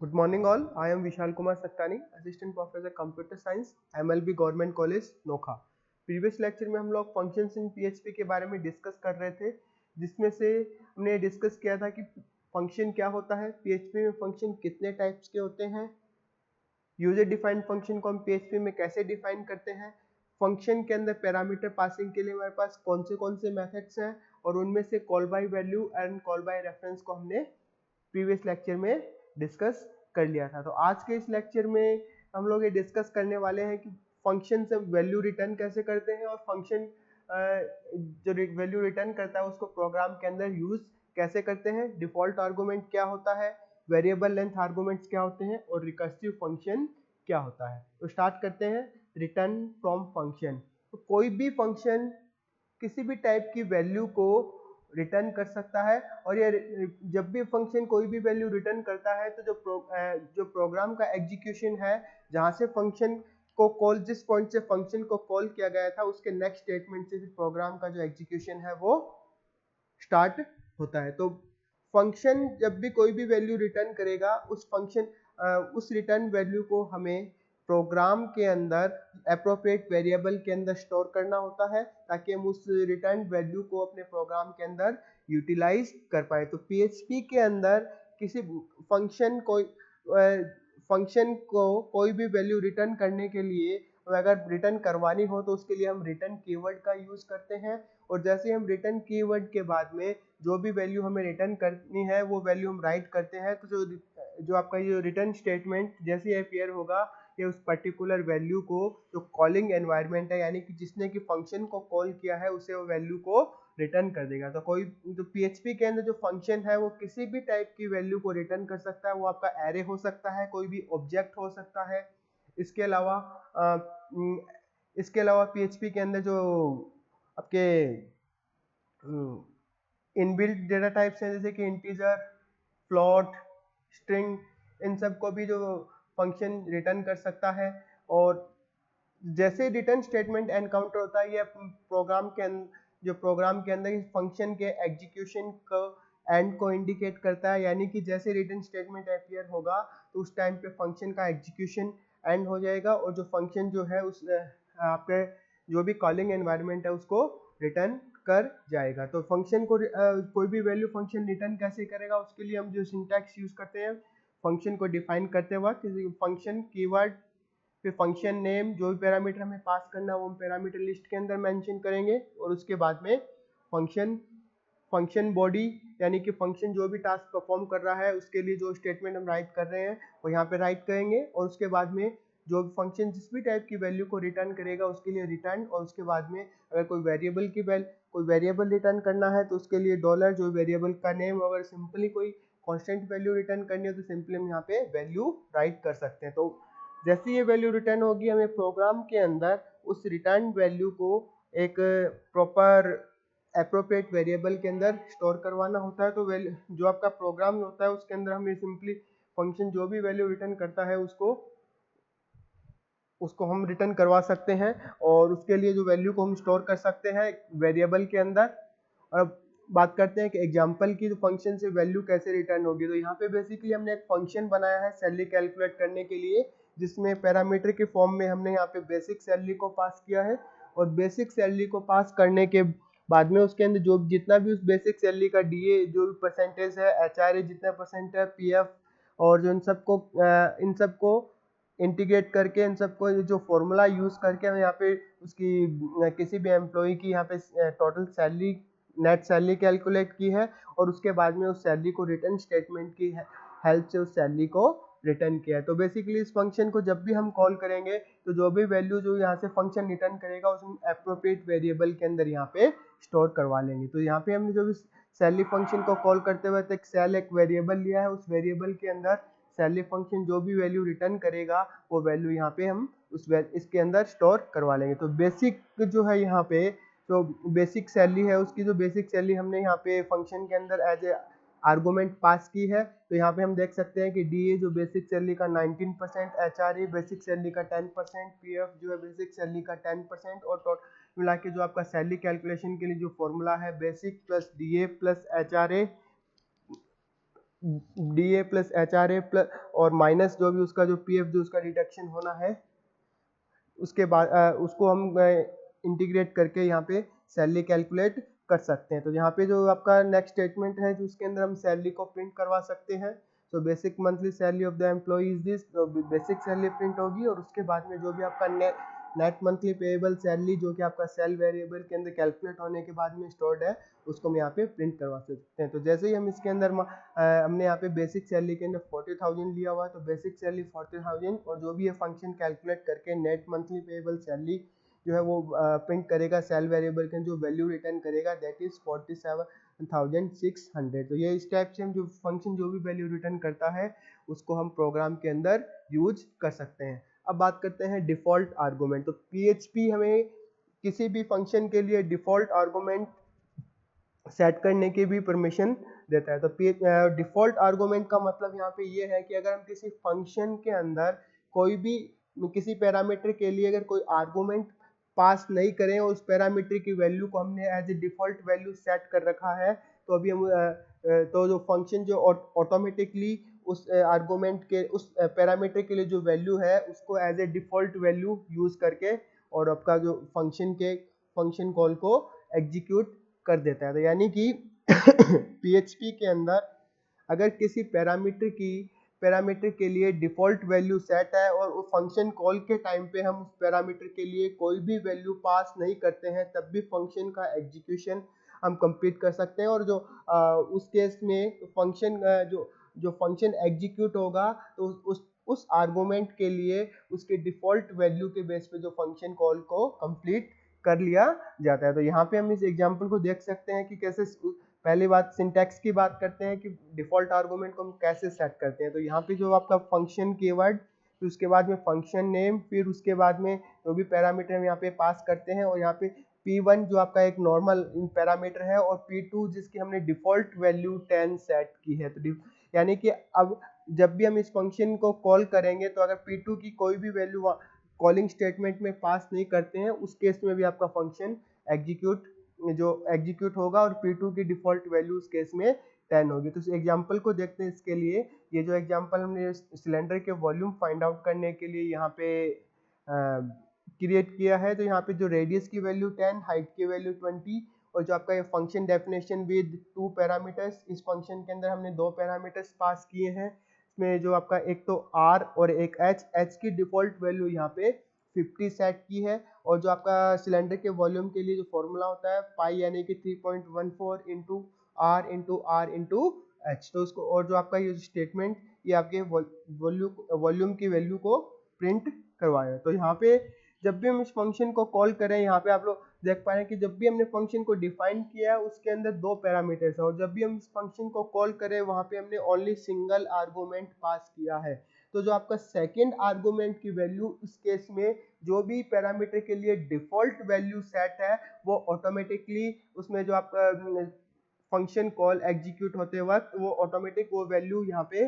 Good morning all. I am Vishal Kumar Saktani, Assistant Professor Computer Science, MLB Government College, Nokha. Previous lecture में हम लोग functions in PHP के बारे में discuss कर रहे थे, जिसमें से हमने डिस्कस किया था कि फंक्शन क्या होता है, पीएचपी में फंक्शन कितने टाइप्स के होते हैं, यूजर डिफाइंड फंक्शन को हम पीएचपी में कैसे डिफाइन करते हैं, फंक्शन के अंदर पैरामीटर पासिंग के लिए हमारे पास कौन से मेथड्स हैं और उनमें से call by value and call by reference को हमने प्रीवियस लेक्चर में डिस्कस कर लिया था। तो आज के इस लेक्चर में हम लोग ये डिस्कस करने वाले हैं कि फंक्शन से वैल्यू रिटर्न कैसे करते हैं और फंक्शन जो वैल्यू रिटर्न करता है उसको प्रोग्राम के अंदर यूज कैसे करते हैं, डिफॉल्ट आर्गुमेंट क्या होता है, वेरिएबल लेंथ आर्गुमेंट्स क्या होते हैं और रिकर्सिव फंक्शन क्या होता है। तो स्टार्ट करते हैं रिटर्न फ्रॉम फंक्शन। तो कोई भी फंक्शन किसी भी टाइप की वैल्यू को रिटर्न कर सकता है और ये जब भी फंक्शन कोई भी वैल्यू रिटर्न करता है तो जो प्रोग्राम का एग्जीक्यूशन है, जहां से फंक्शन को कॉल, जिस पॉइंट से फंक्शन को कॉल किया गया था उसके नेक्स्ट स्टेटमेंट से प्रोग्राम का जो एग्जीक्यूशन है वो स्टार्ट होता है। तो फंक्शन जब भी कोई भी वैल्यू रिटर्न करेगा उस रिटर्न वैल्यू को हमें प्रोग्राम के अंदर एप्रोप्रिएट वेरिएबल के अंदर स्टोर करना होता है ताकि हम उस रिटर्न वैल्यू को अपने प्रोग्राम के अंदर यूटिलाइज कर पाए। तो पीएचपी के अंदर किसी फंक्शन को कोई भी वैल्यू रिटर्न करने के लिए अगर रिटर्न करवानी हो तो उसके लिए हम रिटर्न कीवर्ड का यूज करते हैं और जैसे हम रिटर्न कीवर्ड के बाद में जो भी वैल्यू हमें रिटर्न करनी है वो वैल्यू हम राइट करते हैं। तो जो आपका ये रिटर्न स्टेटमेंट जैसे अपीयर होगा ये उस पर्टिकुलर वैल्यू को जो कॉलिंग एनवायरनमेंट है यानी कि जिसने कि फंक्शन को कॉल किया है उसे वो वैल्यू को रिटर्न कर देगा। तो पीएचपी के अंदर जो फंक्शन है वो किसी भी टाइप की वैल्यू को रिटर्न कर सकता है। वो आपका एरे हो सकता है, कोई भी ऑब्जेक्ट हो सकता है। इसके अलावा पीएचपी के अंदर जो आपके इनबिल्ट डेटा टाइप्स हैं जैसे कि इंटीजर, फ्लोट, स्ट्रिंग, इन सब को भी जो फंक्शन रिटर्न कर सकता है। और जैसे रिटर्न स्टेटमेंट एनकाउंटर होता है ये प्रोग्राम के अंदर इस फंक्शन के एग्जीक्यूशन को एंड को इंडिकेट करता है, यानी कि जैसे रिटर्न स्टेटमेंट अपीयर होगा तो उस टाइम पे फंक्शन का एग्जीक्यूशन एंड हो जाएगा और जो फंक्शन जो है उस आपके जो भी कॉलिंग एनवायरनमेंट है उसको रिटर्न कर जाएगा। तो फंक्शन को कोई भी वैल्यू फंक्शन रिटर्न कैसे करेगा उसके लिए हम जो सिंटैक्स यूज करते हैं फंक्शन को डिफाइन करते वक्त किसी फंक्शन कीवर्ड फिर फंक्शन नेम, जो भी पैरामीटर हमें पास करना है वो हम पैरामीटर लिस्ट के अंदर मेंशन करेंगे और उसके बाद में फंक्शन बॉडी यानी कि फंक्शन जो भी टास्क परफॉर्म कर रहा है उसके लिए जो स्टेटमेंट हम राइट कर रहे हैं वो यहाँ पे राइट करेंगे और उसके बाद में जो भी फंक्शन जिस भी टाइप की वैल्यू को रिटर्न करेगा उसके लिए रिटर्न, और उसके बाद में अगर कोई वेरिएबल रिटर्न करना है तो उसके लिए डॉलर, जो वेरिएबल का नेम, अगर सिंपली कोई कांस्टेंट वैल्यू रिटर्न करनी है तो सिंपली हम यहाँ पे वैल्यू राइट कर सकते हैं। तो जैसे ये वैल्यू रिटर्न होगी हमें प्रोग्राम के अंदर उस रिटर्न वैल्यू को एक प्रॉपर एप्रोप्रिएट वेरिएबल के अंदर स्टोर करवाना होता है। तो जो आपका प्रोग्राम होता है उसके अंदर हमें सिंपली फंक्शन जो भी वैल्यू रिटर्न करता है उसको हम रिटर्न करवा सकते हैं और उसके लिए जो वैल्यू को हम स्टोर कर सकते हैं वेरिएबल के अंदर। और अब बात करते हैं कि एग्जांपल की, तो फंक्शन से वैल्यू कैसे रिटर्न होगी। तो यहाँ पे बेसिकली हमने एक फंक्शन बनाया है सैलरी कैलकुलेट करने के लिए, जिसमें पैरामीटर के फॉर्म में हमने यहाँ पे बेसिक सैलरी को पास किया है और बेसिक सैलरी को पास करने के बाद में उसके अंदर जो जितना भी उस बेसिक सैलरी का डीए जो भी परसेंटेज है, एचआरए जितना परसेंट है, पीएफ और जो इन सबको इंटीग्रेट करके इन सबको जो फॉर्मूला यूज करके हम यहाँ पे उसकी किसी भी एम्प्लॉय की यहाँ पे total salary, net salary calculate की है और उसके बाद में उस सैलरी को रिटर्न स्टेटमेंट की हेल्प से उस सैलरी को रिटर्न किया है। तो बेसिकली इस फंक्शन को जब भी हम कॉल करेंगे तो जो भी वैल्यू जो यहाँ से फंक्शन रिटर्न करेगा उसमें एप्रोप्रिएट वेरिएबल के अंदर यहाँ पे स्टोर करवा लेंगे। तो यहाँ पे हमने जो भी सैलरी फंक्शन को कॉल करते हुए एक वेरिएबल लिया है, उस वेरिएबल के अंदर सैलरी फंक्शन जो भी वैल्यू रिटर्न करेगा वो वैल्यू यहाँ पे हम इसके अंदर स्टोर करवा लेंगे। तो बेसिक जो है यहाँ पे जो बेसिक सैलरी है उसकी जो बेसिक सैलरी हमने यहाँ पे फंक्शन के अंदर एज ए आर्गुमेंट पास की है। तो यहाँ पे हम देख सकते हैं कि डीए जो बेसिक सैलरी का 19%, एचआरए बेसिक सैलरी का 10%, पीएफ जो है बेसिक सैलरी का 10% और टोटल मिला के जो आपका सैलरी कैलकुलेशन के लिए जो फॉर्मूला है basic plus DA plus HRA DA plus HRA plus और माइनस जो भी उसका जो PF जो उसका डिडक्शन होना है, उसके बाद उसको हम इंटीग्रेट करके यहाँ पे सैलरी कैलकुलेट कर सकते हैं। तो यहाँ पे जो आपका नेक्स्ट स्टेटमेंट है जो उसके अंदर हम सैलरी को प्रिंट करवा सकते हैं। तो basic monthly salary of the employ is this, तो बेसिक सैलरी प्रिंट होगी और उसके बाद में जो भी आपका नेट मंथली पेएबल सैलरी जो कि आपका सेल वेरिएबल के अंदर कैलकुलेट होने के बाद में स्टोर्ड है, उसको हम यहाँ पे प्रिंट करवा सकते हैं। तो जैसे ही हम इसके अंदर हमने यहाँ पे बेसिक सैलरी के अंदर 40,000 लिया हुआ है, तो बेसिक सैलरी 40,000 और जो भी ये फंक्शन कैलकुलेट करके नेट मंथली पेएबल सैलरी जो है वो प्रिंट करेगा सेल वेरिएबल के जो वैल्यू रिटर्न करेगा दैट इज 47,600। तो ये इस टाइप से हम जो फंक्शन जो भी वैल्यू रिटर्न करता है उसको हम प्रोग्राम के अंदर यूज कर सकते हैं। अब बात करते हैं डिफॉल्ट आर्गुमेंट। तो PHP हमें किसी भी फंक्शन के लिए डिफॉल्ट आर्गुमेंट सेट करने की भी परमिशन देता है। तो डिफॉल्ट आर्गुमेंट का मतलब यहाँ पे ये है कि अगर हम किसी फंक्शन के अंदर कोई भी किसी पैरामीटर के लिए अगर कोई आर्गुमेंट पास नहीं करें और उस पैरामीटर की वैल्यू को हमने as a default value set कर रखा है, तो अभी हम तो जो फंक्शन जो ऑटोमेटिकली उस आर्गुमेंट के उस पैरामीटर के लिए जो वैल्यू है उसको as a default value use करके और आपका जो फंक्शन कॉल को एग्जीक्यूट कर देता है। तो यानी कि PHP के अंदर अगर किसी पैरामीटर के लिए डिफॉल्ट वैल्यू सेट है और उस फंक्शन कॉल के टाइम पे हम उस पैरामीटर के लिए कोई भी वैल्यू पास नहीं करते हैं, तब भी फंक्शन का एग्जीक्यूशन हम कंप्लीट कर सकते हैं। और जो उस केस में फंक्शन जो फंक्शन एग्जीक्यूट होगा तो उस आर्गुमेंट के लिए उसके डिफॉल्ट वैल्यू के बेस पे जो फंक्शन कॉल को कंप्लीट कर लिया जाता है। तो यहाँ पे हम इस एग्जांपल को देख सकते हैं कि कैसे पहली बात सिंटैक्स की बात करते हैं कि डिफॉल्ट आर्गुमेंट को हम कैसे सेट करते हैं। तो यहाँ पे जो आपका फंक्शन कीवर्ड, फिर उसके बाद में फंक्शन नेम, फिर उसके बाद में जो भी पैरामीटर हम यहाँ पे पास करते हैं और यहाँ पे P1 जो आपका एक नॉर्मल पैरामीटर है और P2 जिसकी हमने डिफॉल्ट वैल्यू 10 सेट की है। तो यानी कि अब जब भी हम इस फंक्शन को कॉल करेंगे तो अगर P2 की कोई भी वैल्यू कॉलिंग स्टेटमेंट में पास नहीं करते हैं, उस केस में भी आपका फंक्शन एग्जीक्यूट होगा और P2 की डिफॉल्ट वैल्यू उस केस में 10 होगी। तो इस एग्जांपल को देखते हैं। इसके लिए ये जो एग्जांपल हमने सिलेंडर के वॉल्यूम फाइंड आउट करने के लिए यहाँ पे क्रिएट किया है, तो यहाँ पे जो रेडियस की वैल्यू 10, हाइट की वैल्यू 20 और जो आपका ये फंक्शन डेफिनेशन विद 2 पैरामीटर्स, इस फंक्शन के अंदर हमने 2 पैरामीटर्स पास किए हैं। इसमें जो आपका एक तो R और एक H की डिफॉल्ट वैल्यू यहाँ पे 50 सेट की है और जो आपका सिलेंडर के वॉल्यूम के लिए जो फॉर्मूला होता है पाई यानी कि 3.14 into R into R into H। तो उसको और जो आपका ये स्टेटमेंट ये आपके वॉल्यूम की वैल्यू को प्रिंट करवाएं। तो यहाँ पे जब भी हम इस फंक्शन को कॉल करें, यहाँ पे आप लोग देख पा रहे हैं कि जब भी हमने फंक्शन को डिफाइन किया है उसके अंदर 2 पैरामीटर्स है और जब भी हम इस फंक्शन को कॉल करें वहाँ पे हमने ओनली सिंगल आर्गुमेंट पास किया है। तो जो आपका सेकेंड आर्गुमेंट की वैल्यू इस केस में जो भी पैरामीटर के लिए डिफॉल्ट वैल्यू सेट है वो ऑटोमेटिकली उसमें जो आपका फंक्शन कॉल एग्जीक्यूट होते वक्त वो ऑटोमेटिक वो वैल्यू यहाँ पे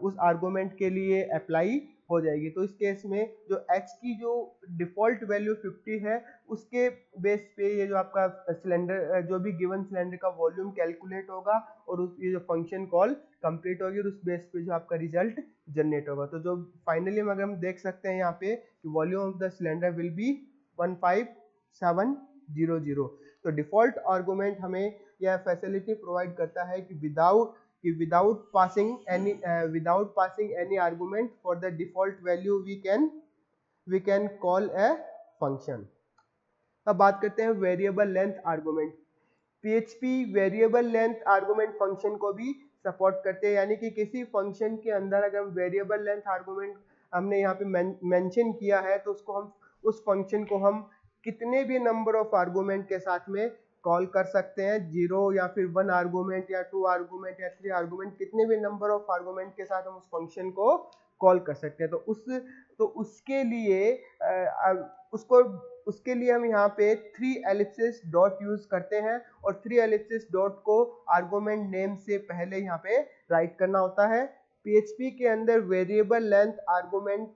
उस आर्गुमेंट के लिए अप्लाई हो जाएगी। तो इस केस में जो x की जो डिफॉल्ट वैल्यू 50 है उसके बेस पे ये जो आपका सिलेंडर जो भी गिवन सिलेंडर का वॉल्यूम कैलकुलेट होगा और उस ये जो फंक्शन कॉल कंप्लीट होगी और उस बेस पे जो आपका रिजल्ट जनरेट होगा। तो जो फाइनली अगर हम देख सकते हैं यहाँ पे कि volume of the cylinder will be 15700। तो डिफॉल्ट आर्गुमेंट हमें यह फैसिलिटी प्रोवाइड करता है कि without passing any argument for the default value we can call a function। अब बात करते हैं variable length argument. PHP variable length argument function को भी सपोर्ट करते हैं, यानी कि किसी फंक्शन के अंदर अगर हम वेरिएबल लेंथ आर्गुमेंट हमने यहाँ पे मेंशन किया है तो उसको हम उस फंक्शन को हम कितने भी नंबर ऑफ आर्गुमेंट के साथ में कॉल कर सकते हैं, 0 या फिर 1 आर्गुमेंट या 2 आर्गुमेंट या 3 आर्गुमेंट, कितने भी नंबर ऑफ आर्गुमेंट के साथ हम उस फंक्शन को कॉल कर सकते हैं। तो उसके लिए हम यहाँ पे 3 एलिप्सिस डॉट यूज करते हैं और 3 एलिप्सिस डॉट को आर्गुमेंट नेम से पहले यहाँ पे राइट करना होता है। PHP के अंदर वेरिएबल लेंथ आर्गुमेंट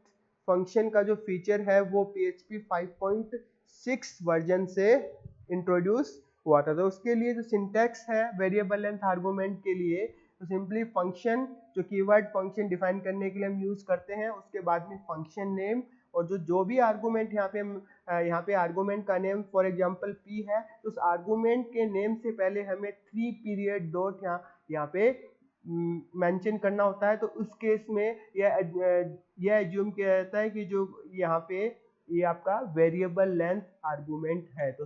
फंक्शन का जो फीचर है वो PHP 5.6 वर्जन से इंट्रोड्यूस हुआ था। तो उसके लिए जो सिंटैक्स है वेरिएबल लेंथ आर्गुमेंट के लिए तो सिंपली फंक्शन जो कीवर्ड फंक्शन डिफाइन करने के लिए हम यूज करते हैं, उसके बाद में फंक्शन नेम और जो भी आर्गुमेंट यहाँ पे हम यहाँ पे आर्गुमेंट का नेम फॉर एग्जांपल p है, तो उस आर्गुमेंट के नेम से पहले हमें 3 पीरियड डॉट यहाँ पे मेंशन करना होता है। तो उस केस में यह एज्यूम किया जाता है कि जो यहाँ पे ये आपका वेरिएबल लेंथ आर्गुमेंट है। तो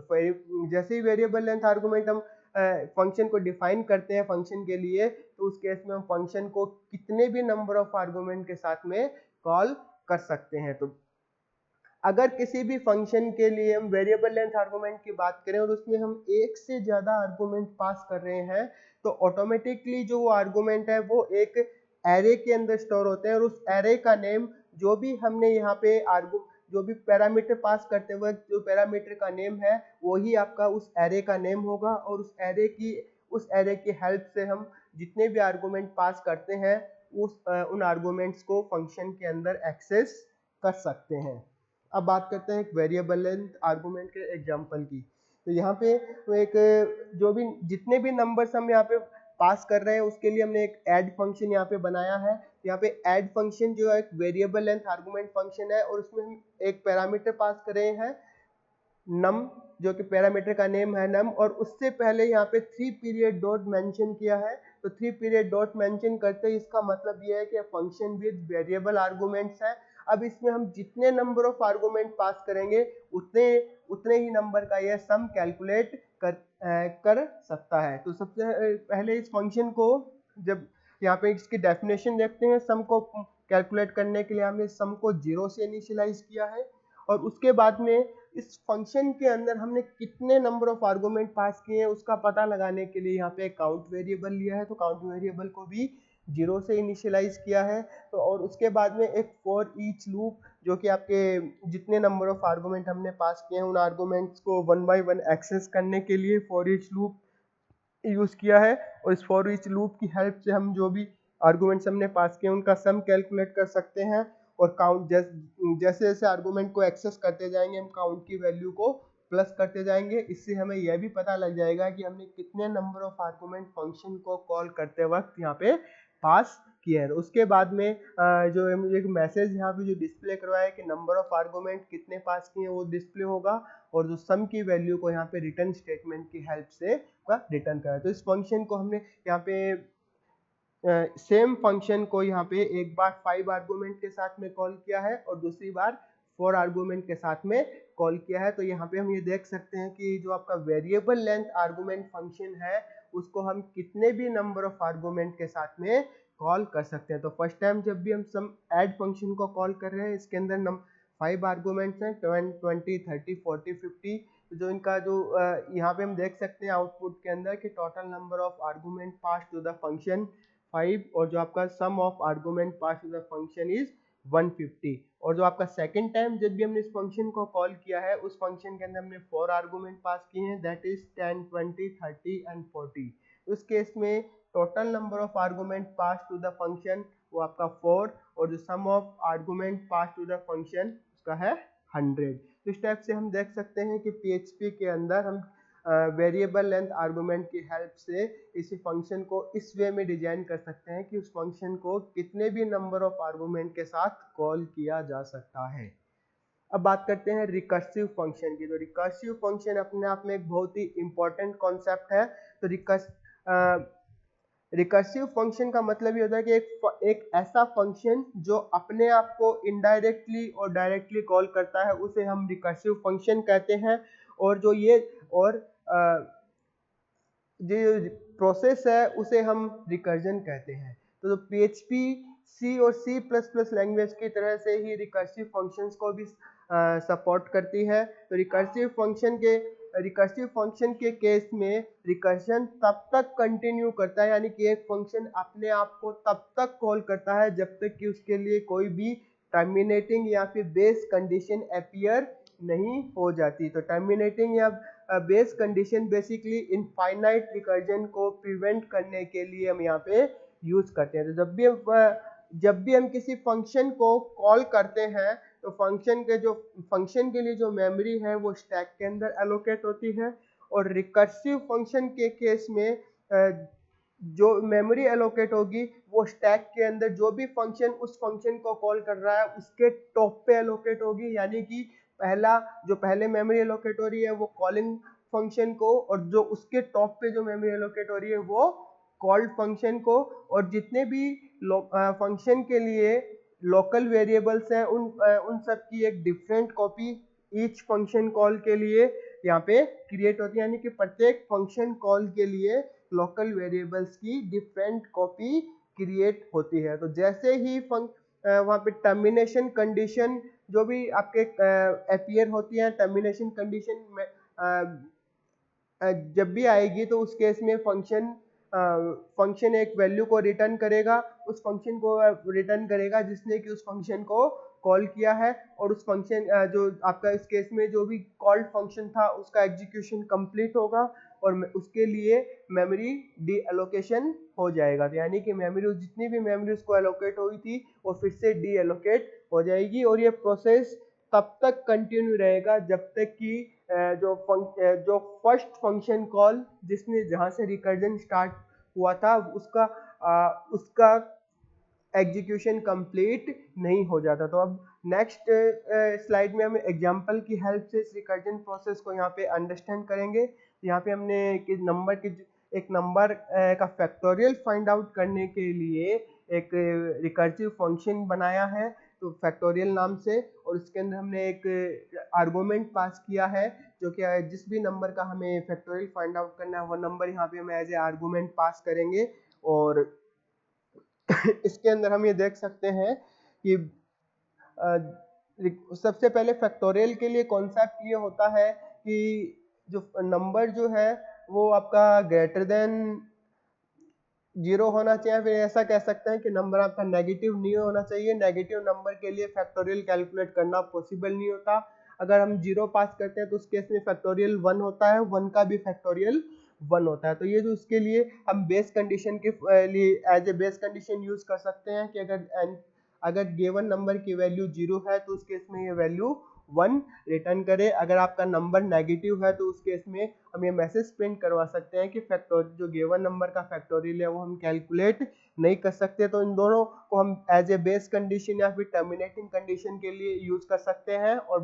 जैसे ही वेरिएबल लेंथ आर्गुमेंट हम फंक्शन को डिफाइन करते हैं फंक्शन के लिए, तो उस केस में हम फंक्शन को कितने भी नंबर ऑफ आर्गुमेंट के साथ में कॉल कर सकते हैं। तो अगर किसी भी फंक्शन के लिए हम वेरिएबल लेंथ आर्गुमेंट की बात करें और उसमें हम एक से ज्यादा आर्गुमेंट पास कर रहे हैं, तो ऑटोमेटिकली जो वो आर्गुमेंट है वो एक एरे के अंदर स्टोर होते हैं और उस एरे का नेम जो भी हमने यहाँ पे जो भी पैरामीटर पास करते हुए जो पैरामीटर का नेम है वही आपका उस एरे का नेम होगा, और उस एरे की हेल्प से हम जितने भी आर्गुमेंट पास करते हैं उन आर्गुमेंट्स को फंक्शन के अंदर एक्सेस कर सकते हैं। अब बात करते हैं एक वेरिएबल लेंथ आर्गुमेंट के एग्जांपल की। तो यहाँ पे जो भी जितने भी नंबर्स हम यहाँ पे पास कर रहे हैं उसके लिए हमने एक ऐड फंक्शन यहाँ पे बनाया है। यहाँ पे ऐड फंक्शन जो है एक वेरिएबल लेंथ आर्गुमेंट फंक्शन है और उसमें हम एक पैरामीटर पास कर रहे हैं नम, जो कि पैरामीटर का नेम है नम, और उससे पहले यहाँ पे 3 पीरियड डॉट मेंशन किया है। तो 3 पीरियड डॉट मेंशन करते ही इसका मतलब यह है कि फंक्शन विद वेरिएबल आर्गुमेंट्स है। अब इसमें हम जितने नंबर ऑफ आर्गुमेंट पास करेंगे उतने ही नंबर का यह सम कैलकुलेट कर सकता है। तो सबसे पहले इस फंक्शन को जब यहाँ पे इसकी डेफिनेशन देखते हैं, सम को कैलकुलेट करने के लिए हमने सम को 0 से इनिशियलाइज किया है और उसके बाद में इस फंक्शन के अंदर हमने कितने नंबर ऑफ आर्गुमेंट पास किए हैं उसका पता लगाने के लिए यहाँ पे काउंट वेरिएबल लिया है। तो काउंट वेरिएबल को भी 0 से इनिशियलाइज किया है। तो और उसके बाद में एक फॉर ईच लूप, जो कि आपके जितने नंबर ऑफ आर्गुमेंट हमने पास किए हैं उन आर्गुमेंट्स को 1 बाय 1 एक्सेस करने के लिए फॉर ईच लूप यूज किया है। और इस फॉर ईच लूप की हेल्प से हम जो भी आर्गुमेंट्स हमने पास किए उनका सम कैलकुलेट कर सकते हैं और काउंट जैसे जैसे आर्गुमेंट को एक्सेस करते जाएंगे हम काउंट की वैल्यू को प्लस करते जाएंगे। इससे हमें यह भी पता लग जाएगा कि हमने कितने नंबर ऑफ आर्गुमेंट फंक्शन को कॉल करते वक्त यहाँ पे पास किए हैं। उसके बाद में जो एक मैसेज यहाँ पे जो डिस्प्ले करवाया है कि नंबर ऑफ आर्गुमेंट कितने पास किए वो डिस्प्ले होगा और जो सम की वैल्यू को यहाँ पे रिटर्न स्टेटमेंट की हेल्प से रिटर्न करा। तो इस फंक्शन को हमने यहाँ पे सेम फंक्शन को यहाँ पे एक बार 5 आर्गुमेंट के साथ में कॉल किया है और दूसरी बार 4 आर्गुमेंट के साथ में कॉल किया है। तो यहाँ पे हम ये देख सकते हैं कि जो आपका वेरिएबल लेंथ आर्गुमेंट फंक्शन है उसको हम कितने भी नंबर ऑफ आर्गुमेंट के साथ में कॉल कर सकते हैं। तो फर्स्ट टाइम जब भी हम सम ऐड फंक्शन को कॉल कर रहे हैं इसके अंदर 5 आर्गुमेंट्स हैं 20, 30, 40, 50। जो इनका जो यहाँ पे हम देख सकते हैं आउटपुट के अंदर कि total number of argument pass to the function 5 और जो आपका sum of argument pass to the function is 150। और जो आपका सेकंड टाइम जब भी हमने इस फंक्शन को कॉल किया है उस फंक्शन के अंदर हमने 4 आर्गुमेंट पास किए हैं, दैट इज 10, 20, 30 एंड 40। उस केस में total number of argument pass to the function वो आपका 4 और जो sum of argument pass to the function उसका है 100। तो इस टाइप से हम देख सकते हैं कि PHP के अंदर हम वेरिएबल लेंथ आर्गुमेंट की हेल्प से इसी फंक्शन को इस वे में डिजाइन कर सकते हैं कि उस फंक्शन को कितने भी नंबर ऑफ आर्गुमेंट के साथ कॉल किया जा सकता है। अब बात करते हैं रिकर्सिव फंक्शन की। तो रिकर्सिव फंक्शन अपने आप में एक बहुत ही इंपॉर्टेंट कॉन्सेप्ट है। तो रिकर्सिव फंक्शन का मतलब ये होता है कि एक ऐसा फंक्शन जो अपने आप को इनडायरेक्टली और डायरेक्टली कॉल करता है उसे हम रिकर्सिव फंक्शन कहते हैं। और जो प्रोसेस है उसे हम रिकर्जन कहते हैं। तो PHP C और C++ लैंग्वेज की तरह से ही रिकर्सिव फंक्शंस को भी सपोर्ट करती है। तो रिकर्सिव फंक्शन के केस में रिकर्जन तब तक कंटिन्यू करता है, यानी कि एक फंक्शन अपने आप को तब तक कॉल करता है जब तक कि उसके लिए कोई भी टर्मिनेटिंग या फिर बेस कंडीशन अपीयर नहीं हो जाती। तो टर्मिनेटिंग या base condition basically infinite recursion को प्रिवेंट करने के लिए हम यहाँ पे यूज करते हैं। तो जब भी हम किसी फंक्शन को कॉल करते हैं तो फंक्शन के लिए जो मेमोरी है वो स्टैक के अंदर एलोकेट होती है। और रिकर्सिव फंक्शन के केस में जो मेमोरी एलोकेट होगी वो स्टैक के अंदर जो भी फंक्शन उस फंक्शन को कॉल कर रहा है उसके टॉप पे एलोकेट होगी, यानी कि पहले मेमोरी एलोकेट हो रही है वो कॉलिंग फंक्शन को, और जो उसके टॉप पे जो मेमोरी एलोकेट हो रही है वो कॉल्ड फंक्शन को। और जितने भी फंक्शन के लिए लोकल वेरिएबल्स हैं उन सब की एक different copy each function call के लिए यहाँ पे क्रिएट होती है, यानी कि प्रत्येक फंक्शन कॉल के लिए लोकल वेरिएबल्स की डिफरेंट कॉपी क्रिएट होती है। तो जैसे ही वहाँ पे टर्मिनेशन कंडीशन जो भी आपके अपीयर होती है, टर्मिनेशन कंडीशन में जब भी आएगी तो उस केस में फंक्शन एक वैल्यू को रिटर्न करेगा, उस फंक्शन को रिटर्न करेगा जिसने कि उस फंक्शन को कॉल किया है, और उस फंक्शन जो आपका इस केस में जो भी कॉल्ड फंक्शन था उसका एग्जीक्यूशन कंप्लीट होगा और उसके लिए मेमोरी डी एलोकेशन हो जाएगा। तो यानी कि मेमोरी जितनी भी मेमोरी उसको एलोकेट हुई थी वो फिर से डी एलोकेट हो जाएगी, और ये प्रोसेस तब तक कंटिन्यू रहेगा जब तक कि जो फर्स्ट फंक्शन कॉल जिसने जहां से रिकर्जन स्टार्ट हुआ था उसका एग्जीक्यूशन कंप्लीट नहीं हो जाता। तो अब नेक्स्ट स्लाइड में हम एग्जांपल की हेल्प से इस रिकर्जन प्रोसेस को यहाँ पे अंडरस्टैंड करेंगे। यहाँ पे हमने एक नंबर का फैक्टोरियल फाइंड आउट करने के लिए एक रिकर्सिव फंक्शन बनाया है, तो फैक्टोरियल नाम से, और इसके अंदर हमने एक आर्गुमेंट पास किया है जो कि जिस भी नंबर का हमें फैक्टोरियल फाइंड आउट करना है वो नंबर यहाँ पे हम एज ए आर्गुमेंट पास करेंगे। और इसके अंदर हम ये देख सकते हैं कि सबसे पहले फैक्टोरियल के लिए कॉन्सेप्ट ये होता है कि जो नंबर जो है वो आपका ग्रेटर देन 0 होना चाहिए, फिर ऐसा कह सकते हैं कि नंबर आपका नेगेटिव नहीं होना चाहिए। नेगेटिव नंबर के लिए फैक्टोरियल कैलकुलेट करना पॉसिबल नहीं होता। अगर हम 0 पास करते हैं तो उस केस में फैक्टोरियल 1 होता है, 1 का भी फैक्टोरियल 1 होता है। तो ये जो उसके लिए हम बेस कंडीशन के लिए as a base condition use कर सकते हैं कि अगर गिवन नंबर की वैल्यू 0 है तो उस केस में ये वैल्यू 1 रिटर्न करे। अगर आपका नंबर नेगेटिव है तो उस केस में हम ये मैसेज प्रिंट करवा सकते हैं कि जो गिवन नंबर का फैक्टोरियल है वो हम कैलकुलेट नहीं कर सकते। तो इन दोनों को हम एज ए बेस कंडीशन या फिर टर्मिनेटिंग कंडीशन के लिए यूज कर सकते हैं, और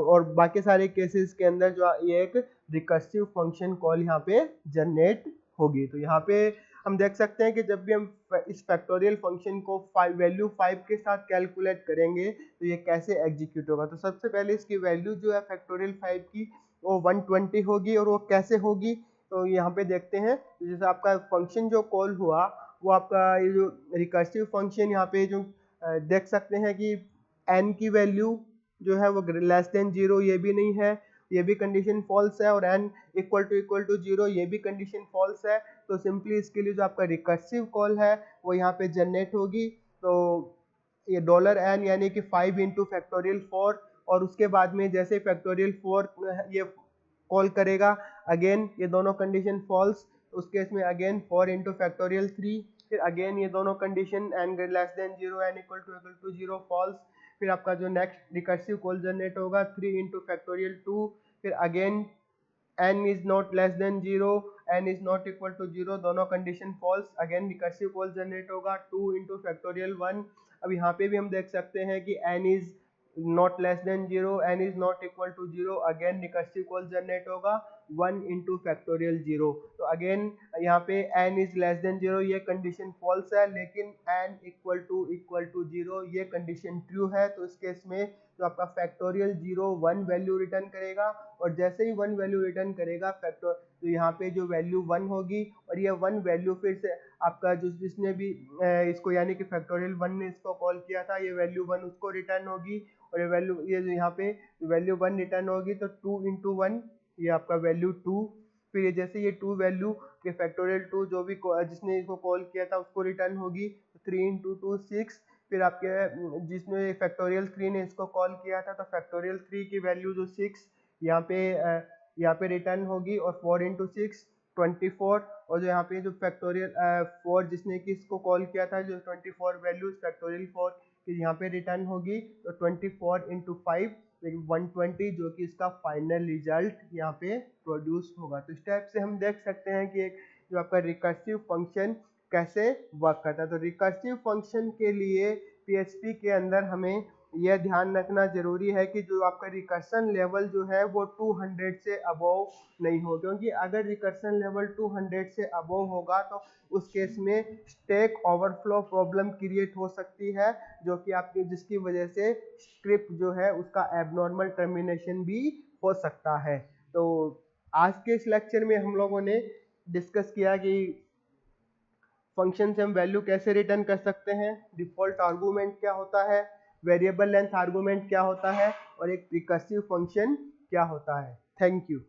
और बाकी सारे केसेस के अंदर जो ये एक रिकर्सिव फंक्शन कॉल यहाँ पे जनरेट होगी। तो यहाँ पे हम देख सकते हैं कि जब भी हम इस फैक्टोरियल फंक्शन को वैल्यू 5 के साथ कैलकुलेट करेंगे तो ये कैसे एग्जीक्यूट होगा। तो सबसे पहले इसकी वैल्यू जो है फैक्टोरियल 5 की वो 120 होगी, और वो कैसे होगी तो यहाँ पे देखते हैं। जैसे आपका फंक्शन जो कॉल हुआ वो आपका ये जो रिकर्सिव फंक्शन यहाँ पे जो देख सकते हैं कि n की वैल्यू जो है वो लेस देन 0 ये भी नहीं है, ये भी कंडीशन फॉल्स है, और n इक्वल टू 0 ये भी कंडीशन फॉल्स है। तो सिंपली इसके लिए जो आपका रिकर्सिव कॉल है वो यहाँ पे जनरेट होगी। तो ये $n यानी कि 5 इंटू फैक्टोरियल 4, और उसके बाद में जैसे फैक्टोरियल 4 ये कॉल करेगा अगेन ये दोनों कंडीशन फॉल्स, उस केस में अगेन 4 इंटू फैक्टोरियल 3, फिर अगेन ये दोनों condition n less than 0 n equal to 0 false. फिर आपका जो नेक्स्ट रिकर्सिव कॉल जनरेट होगा 3 इंटू फैक्टोरियल 2, फिर again n is not less than 0 n is not equal to 0, दोनों condition false, again recursive call generate होगा 2 into factorial 1। अब यहाँ पे भी हम देख सकते हैं कि n is not less than 0 n is not equal to 0, again recursive call generate होगा 1 इंटू फैक्टोरियल 0। तो अगेन यहाँ पे n इज लेस देन 0 ये कंडीशन फॉल्स है, लेकिन n इक्वल टू 0 ये कंडीशन ट्रू है। तो इस केस में जो आपका फैक्टोरियल 0 1 वैल्यू रिटर्न करेगा, और जैसे ही 1 वैल्यू रिटर्न करेगा तो यहाँ पे जो वैल्यू 1 होगी, और ये 1 वैल्यू फिर से आपका जिसने भी इसको यानी कि फैक्टोरियल 1 ने इसको कॉल किया था ये वैल्यू 1 उसको रिटर्न होगी, और ये जो यहाँ पे वैल्यू 1 रिटर्न होगी तो 2 इंटू 1 ये आपका वैल्यू 2, फिर ये जैसे ये 2 वैल्यू के फैक्टोरियल 2 जो भी जिसने इसको कॉल किया था उसको रिटर्न होगी, 3 इंटू 2 6, फिर आपके जिसने फैक्टोरियल 3 ने इसको कॉल किया था तो फैक्टोरियल 3 की वैल्यू जो 6 यहाँ पे रिटर्न होगी, और 4 इंटू 6 24, और जो यहाँ पे जो फैक्टोरियल 4 जिसने कि इसको कॉल किया था जो 24 वैल्यू फैक्टोरियल 4 की यहाँ पे रिटर्न होगी, तो 24 इंटू 5 120 जो कि इसका फाइनल रिजल्ट यहाँ पे प्रोड्यूस होगा। तो इस टाइप से हम देख सकते हैं कि एक जो आपका रिकर्सिव फंक्शन कैसे वर्क करता है। तो रिकर्सिव फंक्शन के लिए PHP के अंदर हमें यह ध्यान रखना जरूरी है कि जो आपका रिकर्सन लेवल जो है वो 200 से अबव नहीं हो, क्योंकि अगर रिकर्सन लेवल 200 से अबव होगा तो उस केस में स्टैक ओवरफ्लो प्रॉब्लम क्रिएट हो सकती है, जो कि आपकी जिसकी वजह से स्क्रिप्ट जो है उसका एबनॉर्मल टर्मिनेशन भी हो सकता है। तो आज के इस लेक्चर में हम लोगों ने डिस्कस किया कि फंक्शन से हम वैल्यू कैसे रिटर्न कर सकते हैं, डिफॉल्ट आर्गूमेंट क्या होता है, वेरिएबल लेंथ आर्गूमेंट क्या होता है और एक रिकर्सिव फंक्शन क्या होता है। Thank you.